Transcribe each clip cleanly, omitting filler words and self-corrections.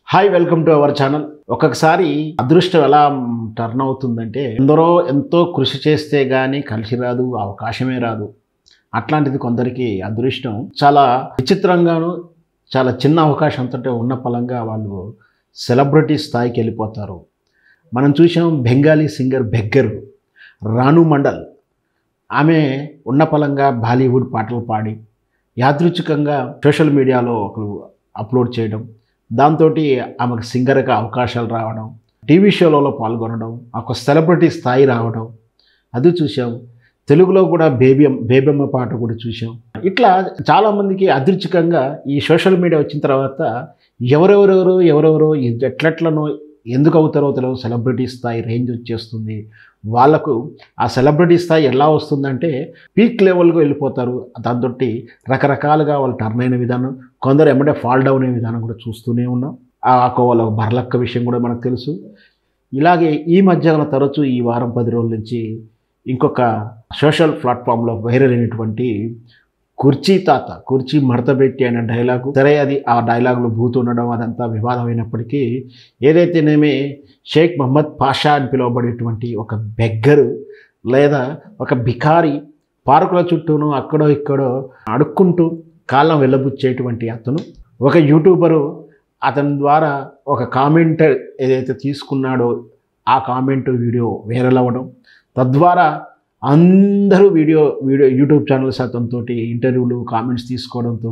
Hi welcome to our channel. ఒక్కొక్కసారి అదృష్టం ఎలా టర్న్ అవుతుందంటే ఎందరో ఎంతో కృషి చేస్తే గానీ కలిసి రాదు, అవకాశమే రాదు. అట్లాంటిది కొందరికి అదృష్టం చాలా విచిత్రంగాను చాలా చిన్న అవకాశంతో ఉన్న పలంగా వాళ్ళు సెలబ్రిటీ స్థాయికి వెళ్ళిపోతారు. మనం చూసాం బెంగాలీ సింగర్ బెగ్గర్ రాను మండల్. ఆమె ఉన్న పలంగా బాలీవుడ్ పాటలు పాడి యాదృచ్ఛికంగా సోషల్ మీడియాలో ఒకరు అప్లోడ్ చేయడం, దాంతో ఆమెకు సింగర్గా అవకాశాలు రావడం, టీవీ షోలలో పాల్గొనడం, ఒక సెలబ్రిటీ స్థాయి రావడం అది చూసాం. తెలుగులో కూడా బేబమ్మ పాట కూడా చూసాం. ఇట్లా చాలామందికి యాదృచ్ఛికంగా ఈ సోషల్ మీడియా వచ్చిన తర్వాత ఎవరెవరో ఎట్లెట్లనో ఎందుకు అవుతారో తెలియదు, సెలబ్రిటీ స్థాయి రేంజ్ వచ్చేస్తుంది వాళ్ళకు. ఆ సెలబ్రిటీ స్థాయి ఎలా వస్తుందంటే పీక్ లెవెల్గా వెళ్ళిపోతారు. దాంతో రకరకాలుగా వాళ్ళు టర్న్ అయిన విధానం, కొందరు ఎమ్మటే ఫాల్ డౌన్ అయ్యే విధానం కూడా చూస్తూనే ఉన్నాం. వాళ్ళ బర్లక్క విషయం కూడా మనకు తెలుసు. ఇలాగే ఈ మధ్యన తరచూ ఈ వారం 10 రోజుల నుంచి ఇంకొక సోషల్ ప్లాట్ఫామ్లో వైరల్ అయినటువంటి కుర్చీ మడతబెట్టి అనే డైలాగు. సరే, అది ఆ డైలాగులో బూతు ఉండడం అదంతా వివాదమైనప్పటికీ, ఏదైతేనేమి షేక్ మహమ్మద్ పాషా అని పిలువబడేటువంటి ఒక బెగ్గరు లేదా ఒక బికారి పార్కుల చుట్టూను అక్కడో ఇక్కడో అడుక్కుంటూ కాళ్ళం వెళ్ళబుచ్చేటువంటి అతను ఒక యూట్యూబరు అతని ద్వారా ఒక కామెంట్ ఏదైతే తీసుకున్నాడో ఆ కామెంట్ వీడియో వైరల్ అవ్వడం, తద్వారా అందరూ వీడియో యూట్యూబ్ ఛానల్స్ అతనితో ఇంటర్వ్యూలు కామెంట్స్ తీసుకోవడంతో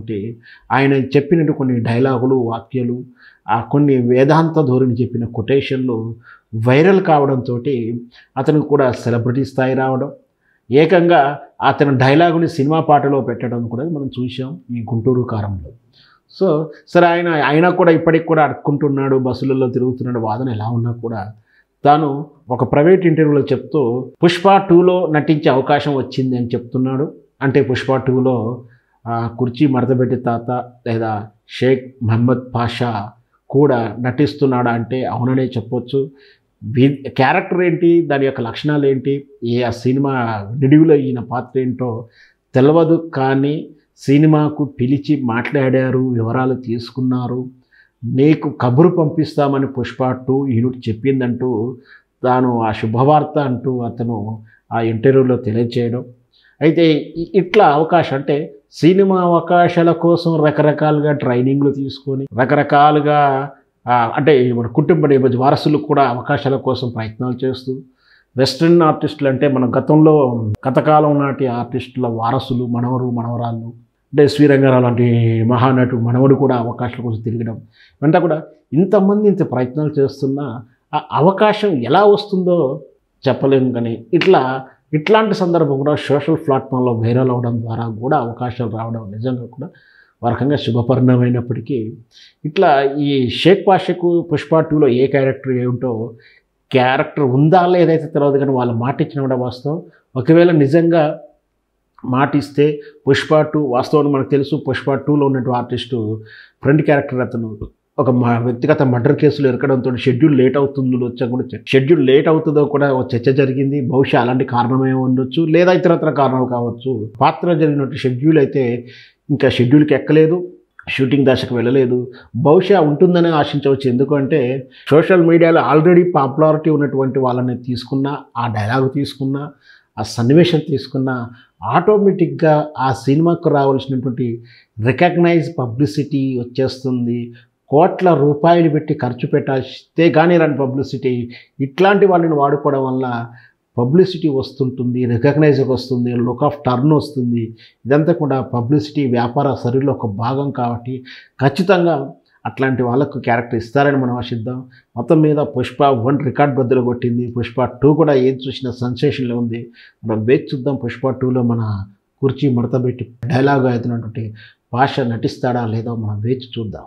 ఆయన చెప్పినట్టు కొన్ని డైలాగులు వాక్యాలు కొన్ని వేదాంత ధోరణి చెప్పిన కొటేషన్లు వైరల్ కావడంతో అతను కూడా సెలబ్రిటీ స్థాయి రావడం, ఏకంగా అతని డైలాగుని సినిమా పాటలో పెట్టడం కూడా మనం చూసాం ఈ గుంటూరు కారంలో. సరే, ఆయన కూడా ఇప్పటికి కూడా అడుక్కుంటున్నాడు, బస్సులలో తిరుగుతున్నాడు. వాదన ఎలా ఉన్నా కూడా తాను ఒక ప్రైవేట్ ఇంటర్వ్యూలో చెప్తూ పుష్ప 2లో నటించే అవకాశం వచ్చింది అని చెప్తున్నాడు. అంటే పుష్ప 2లో కుర్చీ మడతబెట్టి తాత లేదా షేక్ మహమ్మద్ పాషా కూడా నటిస్తున్నాడా అంటే అవుననే చెప్పొచ్చు. క్యారెక్టర్ ఏంటి, దాని యొక్క లక్షణాలు ఏంటి, ఆ సినిమా నిడివిలో ఈయన పాత్ర ఏంటో తెలియదు. కానీ సినిమాకు పిలిచి మాట్లాడారు, వివరాలు తీసుకున్నారు, నీకు కబురు పంపిస్తామని పుష్ప 2 యూనిట్ చెప్పిందంటూ తాను ఆ శుభవార్త అంటూ అతను ఆ ఇంటర్వ్యూలో తెలియజేయడం. అయితే ఇట్లా అవకాశం అంటే సినిమా అవకాశాల కోసం రకరకాలుగా ట్రైనింగ్లు తీసుకొని రకరకాలుగా అంటే మన కుటుంబ నేపథ్య వారసులకు కూడా అవకాశాల కోసం ప్రయత్నాలు చేస్తూ వెస్ట్రన్ ఆర్టిస్టులు అంటే మన గతంలో గతకాలం నాటి ఆర్టిస్టుల వారసులు మనవరాళ్ళు అంటే శ్రీరంగారావు లాంటి మహానటు మనవడు కూడా అవకాశాల కోసం తిరగడం అంతా కూడా ఇంతమంది ఇంత ప్రయత్నాలు చేస్తున్నా ఆ అవకాశం ఎలా వస్తుందో చెప్పలేము. కానీ ఇట్లాంటి సందర్భం కూడా సోషల్ ప్లాట్ఫామ్లో వైరల్ అవ్వడం ద్వారా కూడా అవకాశాలు రావడం నిజంగా కూడా ఒక రకంగా శుభపరిణమైనప్పటికీ, ఇట్లా ఈ షేక్ పాషకు పుష్ప 2లో ఏ క్యారెక్టర్ ఏమిటో క్యారెక్టర్ ఉందా లేదైతే తెలియదు. కానీ వాళ్ళు మాట ఇచ్చిన కూడా వాస్తవం. ఒకవేళ నిజంగా మాటిస్తే పుష్ప 2 వాస్తవాన్ని మనకు తెలుసు. పుష్ప 2లో ఉన్నటువంటి ఆర్టిస్టు ఫ్రెండ్ క్యారెక్టర్ అతను ఒక వ్యక్తిగత మర్డర్ కేసులు ఎరకడంతో షెడ్యూల్ లేట్ అవుతుందో కూడా చర్చ జరిగింది. బహుశా అలాంటి కారణమే ఉండొచ్చు, లేదా ఇతరత్ర కారణాలు కావచ్చు. పాత్ర జరిగినట్టు షెడ్యూల్ అయితే ఇంకా షెడ్యూల్కి ఎక్కలేదు, షూటింగ్ దశకు వెళ్ళలేదు. బహుశా ఉంటుందని ఆశించవచ్చు. ఎందుకంటే సోషల్ మీడియాలో ఆల్రెడీ పాపులారిటీ ఉన్నటువంటి వాళ్ళని తీసుకున్నా, ఆ డైలాగ్ తీసుకున్నా, ఆ సన్నివేశం తీసుకున్నా ఆటోమేటిక్గా ఆ సినిమాకు రావాల్సినటువంటి రికగ్నైజ్ పబ్లిసిటీ వచ్చేస్తుంది. కోట్ల రూపాయలు పెట్టి ఖర్చు పెట్టాల్స్తే కానీ రాని పబ్లిసిటీ ఇట్లాంటి వాళ్ళని వాడుకోవడం వల్ల పబ్లిసిటీ వస్తుంటుంది, రికగ్నైజ్ వస్తుంది, లుక్ ఆఫ్ టర్న్ వస్తుంది. ఇదంతా కూడా పబ్లిసిటీ వ్యాపార సరిలో ఒక భాగం కాబట్టి ఖచ్చితంగా అట్లాంటి వాళ్ళకు క్యారెక్టర్ ఇస్తారని మనం ఆశిద్దాం. మొత్తం మీద పుష్ప 1 రికార్డ్ బద్దలు కొట్టింది. పుష్ప 2 కూడా ఏది చూసినా సెన్సేషన్లో ఉంది. మనం వేచి చూద్దాం పుష్ప 2లో మన కుర్చీ మడతబెట్టి డైలాగ్ అవుతున్నటువంటి భాష నటిస్తాడా లేదో మనం వేచి చూద్దాం.